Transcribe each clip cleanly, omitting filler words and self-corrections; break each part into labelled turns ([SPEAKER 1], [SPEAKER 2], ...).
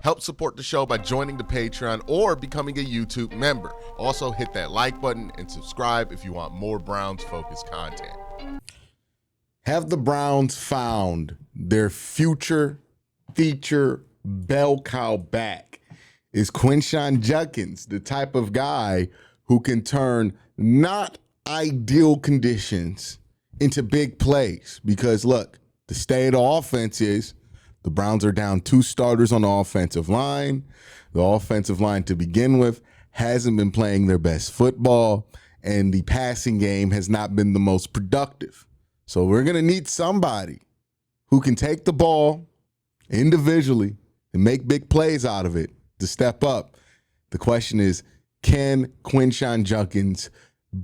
[SPEAKER 1] Help support the show by joining the Patreon or becoming a YouTube member. Also, hit that like button and subscribe if you want more Browns-focused content. Have the Browns found their future feature bell cow back? Is Quinshon Judkins the type of guy who can turn not ideal conditions into big plays? Because look, the state of the offense is the Browns are down 2 starters on the offensive line. The offensive line to begin with hasn't been playing their best football, and the passing game has not been the most productive. So we're going to need somebody who can take the ball individually and make big plays out of it to step up. The question is, can Quinshon Judkins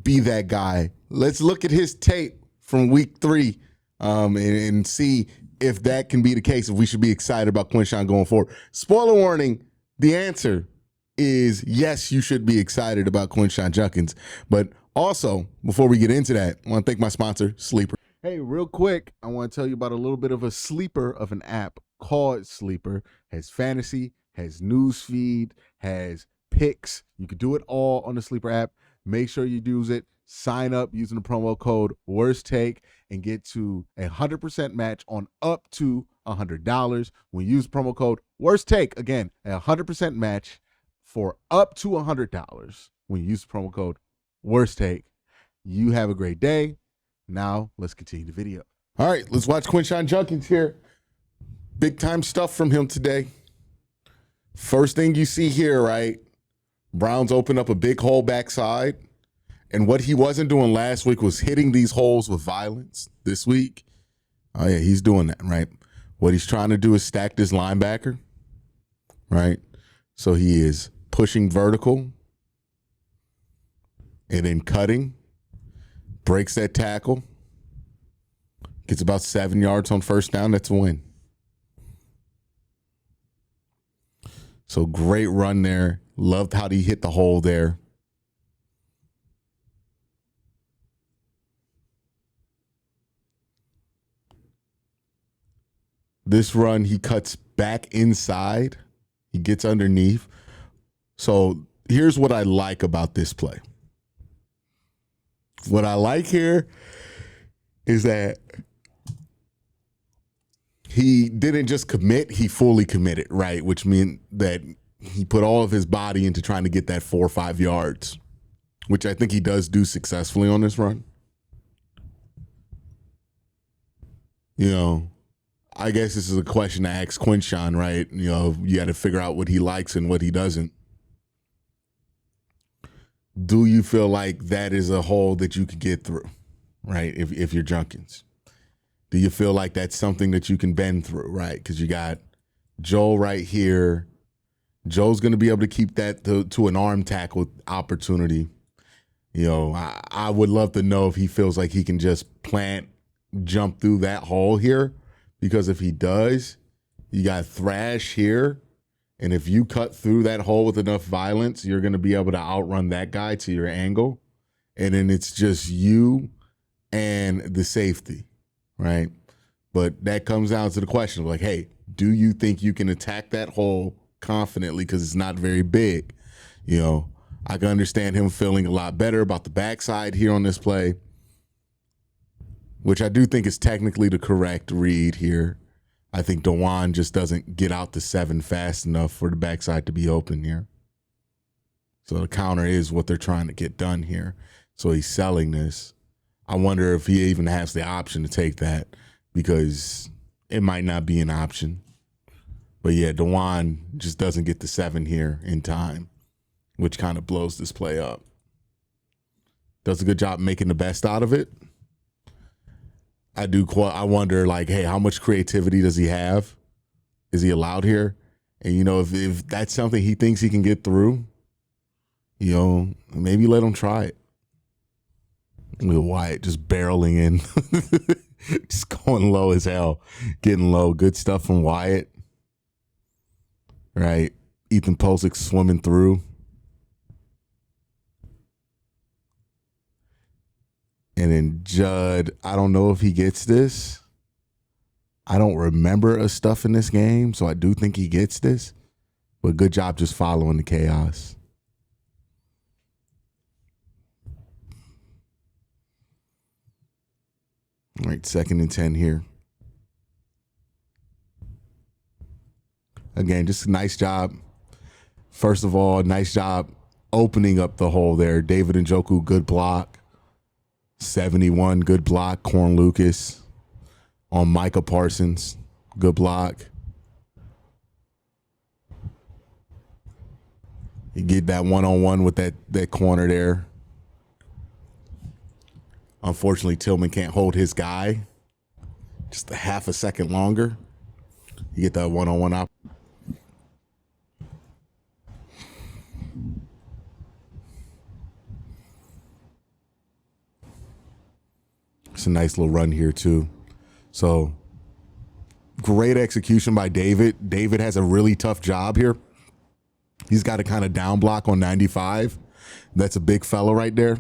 [SPEAKER 1] be that guy? Let's look at his tape from week 3 and see if that can be the case, if we should be excited about Quinshon going forward. Spoiler warning, the answer is yes, you should be excited about Quinshon Judkins. But also, before we get into that, I want to thank my sponsor, Sleeper. Hey, real quick, I want to tell you about a little bit of a sleeper of an app called Sleeper. Has fantasy, has news feed, has picks. You can do it all on the Sleeper app. Make sure you use it. Sign up using the promo code WORSTTAKE and get to 100% match on up to $100 when you use promo code WORSTTAKE. Again, 100% match for up to $100 when you use promo code WORSTTAKE. You have a great day. Now, let's continue the video. All right, let's watch Quinshon Judkins here. Big time stuff from him today. First thing you see here, right? Browns open up a big hole backside. And what he wasn't doing last week was hitting these holes with violence. This week, oh yeah, he's doing that, right? What he's trying to do is stack this linebacker, right? So he is pushing vertical and then cutting, breaks that tackle, gets about 7 yards on first down. That's a win. So great run there. Loved how he hit the hole there. This run, he cuts back inside. He gets underneath. So here's what I like about this play. What I like here is that he didn't just commit, he fully committed, right? Which means that he put all of his body into trying to get that 4 or 5 yards, which I think he does do successfully on this run. You know, I guess this is a question to ask Quinshon, right? You know, you got to figure out what he likes and what he doesn't. Do you feel like that is a hole that you could get through, right? If you're Judkins, do you feel like that's something that you can bend through, right? Because you got Joel right here. Joel's going to be able to keep that to an arm tackle opportunity. You know, I would love to know if he feels like he can just jump through that hole here. Because if he does, you got Thrash here. And if you cut through that hole with enough violence, you're going to be able to outrun that guy to your angle. And then it's just you and the safety, right? But that comes down to the question of like, hey, do you think you can attack that hole confidently because it's not very big? You know, I can understand him feeling a lot better about the backside here on this play, which I do think is technically the correct read here. I think Dewan just doesn't get out to 7 fast enough for the backside to be open here. So the counter is what they're trying to get done here. So he's selling this. I wonder if he even has the option to take that because it might not be an option. But yeah, Dewan just doesn't get the 7 here in time, which kind of blows this play up. Does a good job making the best out of it. I wonder, like, hey, how much creativity does he have? Is he allowed here? And, you know, if that's something he thinks he can get through, you know, maybe let him try it. With Wyatt just barreling in, just going low as hell, getting low. Good stuff from Wyatt, right? Ethan Posick swimming through. And then Judd, I don't know if he gets this. I don't remember a stuff in this game, so I do think he gets this. But good job just following the chaos. All right, 2nd and 10 here. Again, just a nice job. First of all, nice job opening up the hole there. David Njoku, good block. 71, good block. Corn Lucas on Micah Parsons, good block. You get that one-on-one with that corner there. Unfortunately, Tillman can't hold his guy just a half a second longer. You get that one-on-one op. It's a nice little run here, too. So, great execution by David. David has a really tough job here. He's got to kind of down block on 95. That's a big fella right there.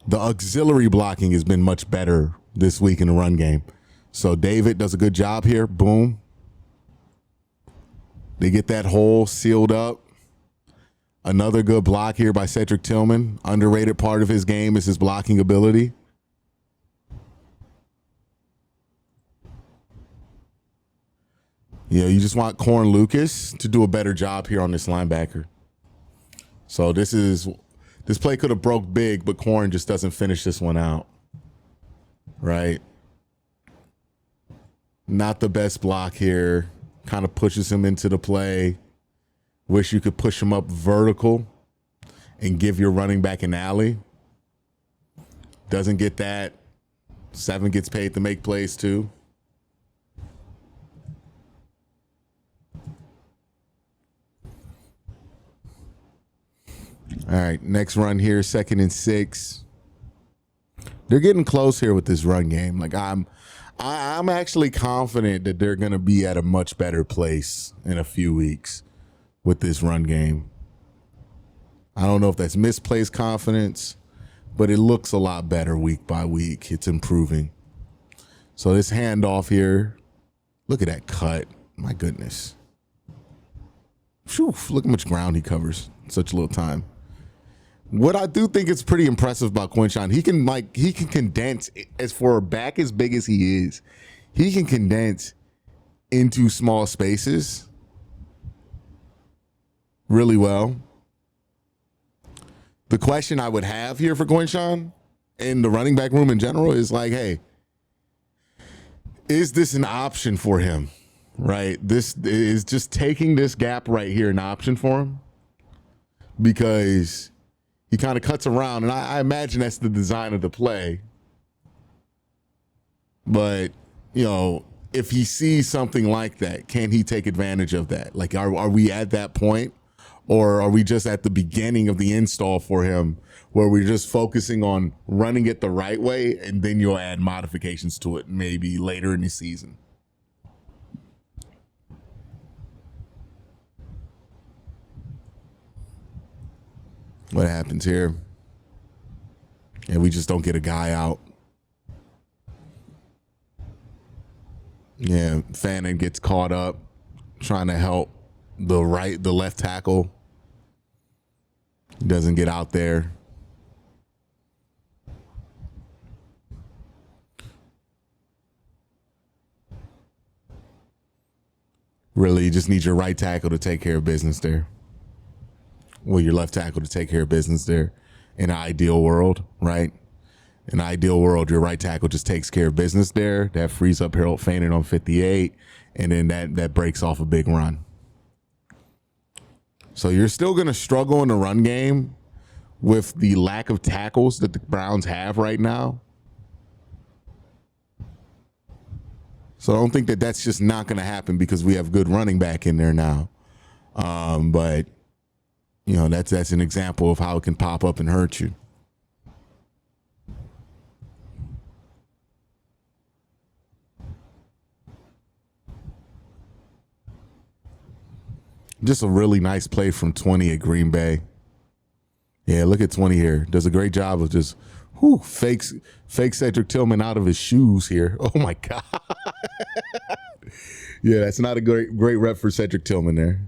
[SPEAKER 1] The auxiliary blocking has been much better this week in the run game. So David does a good job here. Boom. They get that hole sealed up. Another good block here by Cedric Tillman. Underrated part of his game is his blocking ability. You just want Corn Lucas to do a better job here on this linebacker. So this play could have broke big, but Corn just doesn't finish this one out. Right? Not the best block here. Kind of pushes him into the play. Wish you could push him up vertical and give your running back an alley. Doesn't get that. 7 gets paid to make plays too. All right, next run here, 2nd and 6. They're getting close here with this run game. Like I'm actually confident that they're going to be at a much better place in a few weeks with this run game. I don't know if that's misplaced confidence, but it looks a lot better week by week. It's improving. So this handoff here, look at that cut. My goodness. Whew, look how much ground he covers in such a little time. What I do think is pretty impressive about Quinshon, he can condense, as for a back as big as he is, he can condense into small spaces really well. The question I would have here for Quinshon in the running back room in general is like, hey, is this an option for him? Right? This is just taking this gap right here an option for him, because he kind of cuts around, and I imagine that's the design of the play. But, if he sees something like that, can he take advantage of that? Like, are we at that point, or are we just at the beginning of the install for him, where we're just focusing on running it the right way, and then you'll add modifications to it maybe later in the season? What happens here? And we just don't get a guy out. Yeah, Fannin gets caught up trying to help the left tackle. Doesn't get out there. Really, you just need your right tackle to take care of business there. Well, your left tackle to take care of business there. In an ideal world, right? In an ideal world, your right tackle just takes care of business there. That frees up Harold Fannin on 58, and then that breaks off a big run. So you're still going to struggle in the run game with the lack of tackles that the Browns have right now. So I don't think that's just not going to happen because we have good running back in there now. But that's an example of how it can pop up and hurt you. Just a really nice play from 20 at Green Bay. Yeah, look at 20 here. Does a great job of just fakes Cedric Tillman out of his shoes here. Oh my God. Yeah, that's not a great rep for Cedric Tillman there.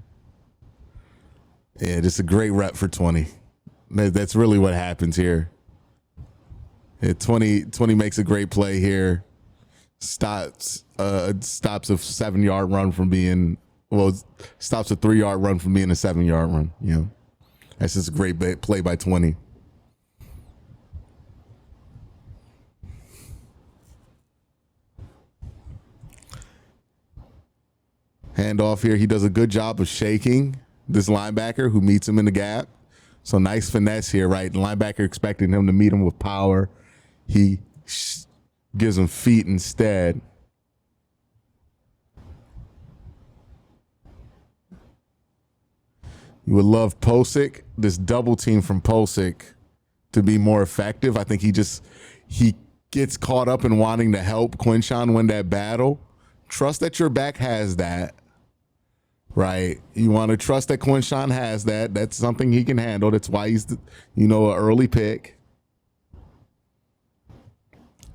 [SPEAKER 1] Yeah, just a great rep for 20. That's really what happens here. Yeah, 20 makes a great play here. Stops a 7-yard run from being, stops a 3-yard run from being a 7-yard run. You know, that's just a great play by 20. Handoff here. He does a good job of shaking this linebacker who meets him in the gap. So nice finesse here, right? The linebacker expecting him to meet him with power. He gives him feet instead. You would love Posick, this double team from Posick, to be more effective. I think he gets caught up in wanting to help Quinshon win that battle. Trust that your back has that, right? You want to trust that Quinshon has that. That's something he can handle. That's why he's, an early pick.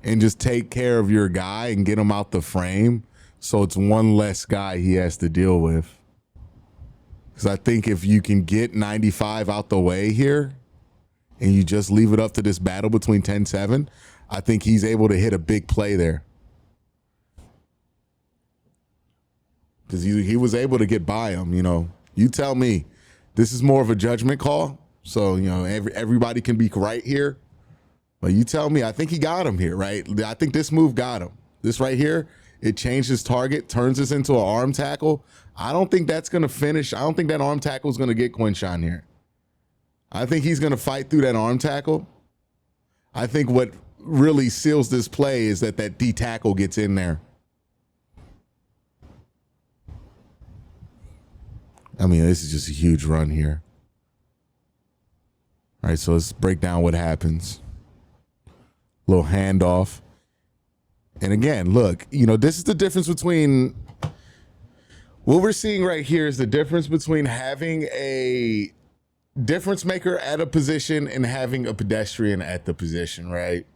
[SPEAKER 1] And just take care of your guy and get him out the frame so it's one less guy he has to deal with. Because I think if you can get 95 out the way here and you just leave it up to this battle between 10-7, I think he's able to hit a big play there. Because he was able to get by him, You tell me. This is more of a judgment call. So, everybody can be right here. But you tell me, I think he got him here, right? I think this move got him. This right here, it changed his target, turns this into an arm tackle. I don't think that's going to finish. I don't think that arm tackle is going to get Quinshon here. I think he's going to fight through that arm tackle. I think what really seals this play is that D tackle gets in there. I mean, this is just a huge run here. All right, so let's break down what happens. Little handoff. And again, look, this is the difference between what we're seeing right here is the difference between having a difference maker at a position and having a pedestrian at the position, right?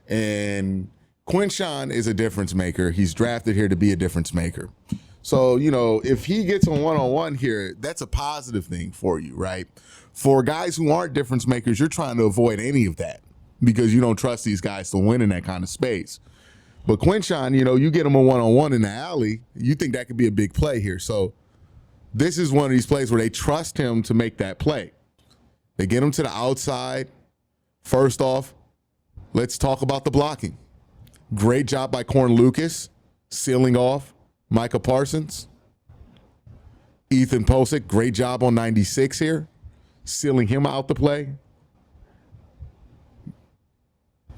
[SPEAKER 1] And Quinshon is a difference maker. He's drafted here to be a difference maker. So, if he gets a one-on-one here, that's a positive thing for you, right? For guys who aren't difference makers, you're trying to avoid any of that because you don't trust these guys to win in that kind of space. But Quinshon, you get him a one-on-one in the alley, you think that could be a big play here. So this is one of these plays where they trust him to make that play. They get him to the outside. First off, let's talk about the blocking. Great job by Corn Lucas, sealing off Micah Parsons. Ethan Posick, great job on 96 here, sealing him out the play.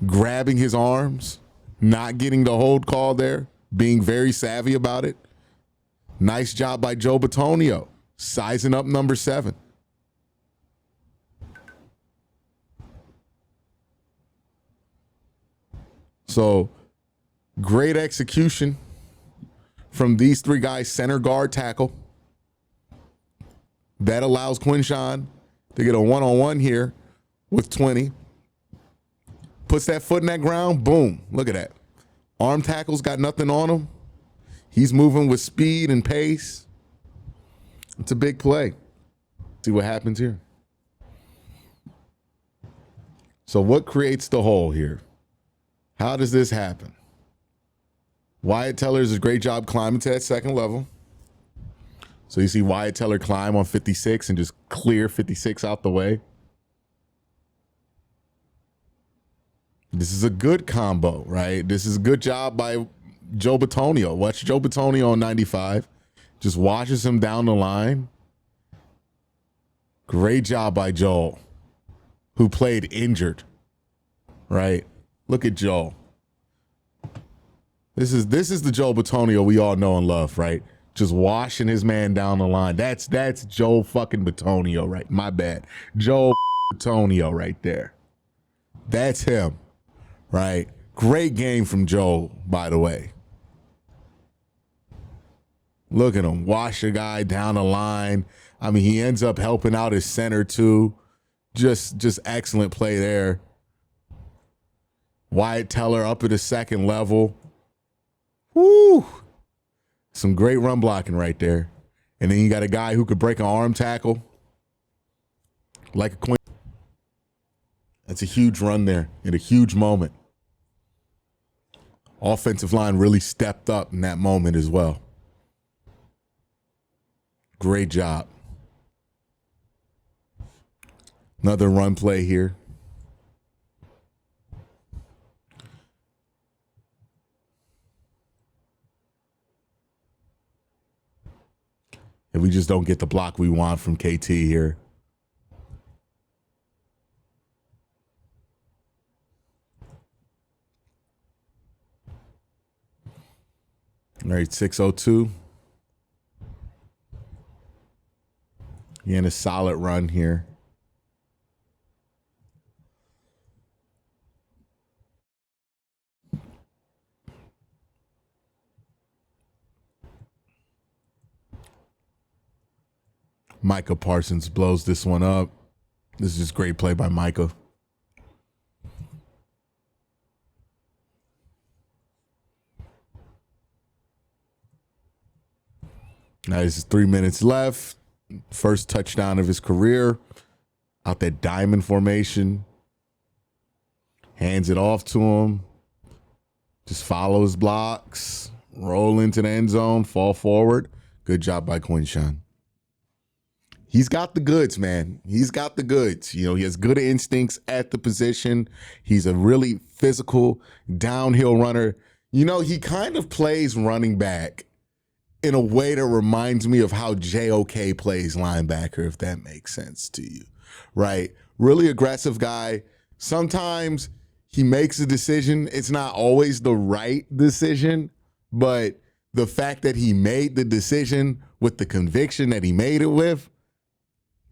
[SPEAKER 1] Grabbing his arms. Not getting the hold call there, being very savvy about it. Nice job by Joe Bitonio, sizing up number 7. So, great execution from these 3 guys, center, guard, tackle. That allows Quinshon to get a one-on-one here with 20. Puts that foot in that ground, boom. Look at that. Arm tackle's got nothing on him. He's moving with speed and pace. It's a big play. See what happens here. So what creates the hole here? How does this happen? Wyatt Teller does a great job climbing to that second level. So you see Wyatt Teller climb on 56 and just clear 56 out the way. This is a good combo, right? This is a good job by Joe Bitonio. Watch Joe Bitonio on 95. Just watches him down the line. Great job by Joel, who played injured, right? Look at Joel. This is the Joe Bitonio we all know and love, right? Just washing his man down the line. That's Joe fucking Bitonio, right? My bad. Joe Bitonio right there. That's him. Right? Great game from Joe, by the way. Look at him. Wash a guy down the line. I mean, he ends up helping out his center, too. Just excellent play there. Wyatt Teller up at the second level. Woo! Some great run blocking right there. And then you got a guy who could break an arm tackle. like a Quincy. That's a huge run there in a huge moment. Offensive line really stepped up in that moment as well. Great job. Another run play here. If we just don't get the block we want from KT here. All right, 6:02. Again, a solid run here. Micah Parsons blows this one up. This is just great play by Micah. Now there's 3 minutes left. First touchdown of his career. Out that diamond formation. Hands it off to him. Just follows blocks. Roll into the end zone. Fall forward. Good job by Quinshon. He's got the goods, man. He's got the goods. You know, he has good instincts at the position. He's a really physical downhill runner. You know, he kind of plays running back in a way that reminds me of how JOK plays linebacker, if that makes sense to you, right? Really aggressive guy. Sometimes he makes a decision. It's not always the right decision, but the fact that he made the decision with the conviction that he made it with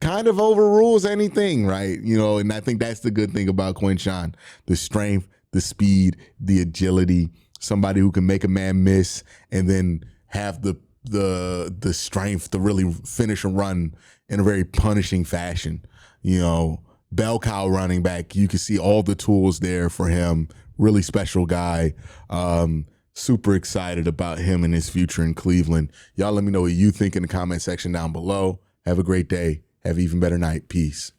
[SPEAKER 1] kind of overrules anything, right? You know, and I think that's the good thing about Quinshon. The strength, the speed, the agility, somebody who can make a man miss and then have the strength to really finish a run in a very punishing fashion. You know, bell cow running back, you can see all the tools there for him. Really special guy. Super excited about him and his future in Cleveland. Y'all let me know what you think in the comment section down below. Have a great day. Have an even better night. Peace.